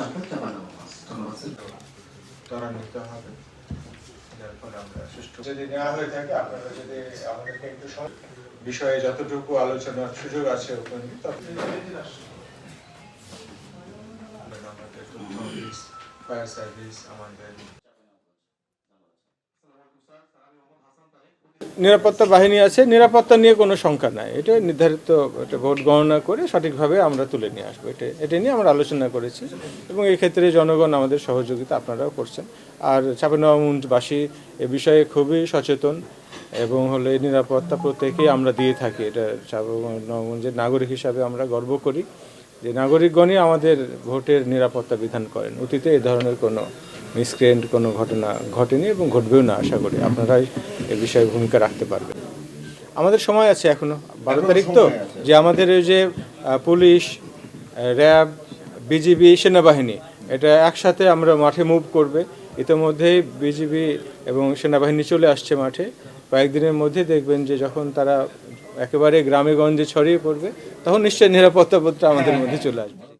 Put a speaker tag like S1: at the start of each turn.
S1: Circle চাপানো ধন্যবাদ
S2: ত্বরান্বিত হবে। যার ফলে আমরা সুষ্ঠু যদি নেওয়া হয়ে থাকে, আপনারা যদি আমাদেরকে একটু বিষয়ে যতটুকু আলোচনার সুযোগ আছে ওখানে আমাদের তথ্য অফিস, ফায়ার সার্ভিস, আমাদের নিরাপত্তা বাহিনী আছে, নিরাপত্তা নিয়ে কোনো শঙ্কা নাই। এটা নির্ধারিত একটা ভোট গণনা করে সঠিকভাবে আমরা তুলে নিয়ে আসবো, এটা নিয়ে আমরা আলোচনা করেছি এবং এই ক্ষেত্রে জনগণ আমাদের সহযোগিতা আপনারাও করছেন। আর চাঁপাইনবাবগঞ্জবাসী এ বিষয়ে খুবই সচেতন এবং হলে নিরাপত্তা প্রত্যেকেই আমরা দিয়ে থাকি। এটা চাঁপাইনবাবগঞ্জের নাগরিক হিসাবে আমরা গর্ব করি যে নাগরিকগণই আমাদের ভোটের নিরাপত্তা বিধান করেন। অতীতে এই ধরনের কোনো মিসক্রিয়েন্ট কোনো ঘটনা ঘটেনি এবং ঘটবেও না। আশা করি আপনারাই এ বিষয়ে ভূমিকা রাখতে পারবেন। আমাদের সময় আছে এখনো 12 তারিখ তো, যে আমাদের এই যে পুলিশ, র্যাব, বিজিবি, সেনাবাহিনী এটা একসাথে আমরা মাঠে মুভ করবে। ইতিমধ্যেই বিজিবি এবং সেনাবাহিনী চলে আসছে মাঠে। কয়েকদিনের মধ্যে দেখবেন যে যখন তারা একেবারে গ্রামে গঞ্জে ছড়িয়ে পড়বে তখন নিশ্চয়ই নিরাপত্তা বোধটা আমাদের মধ্যে চলে আসবে।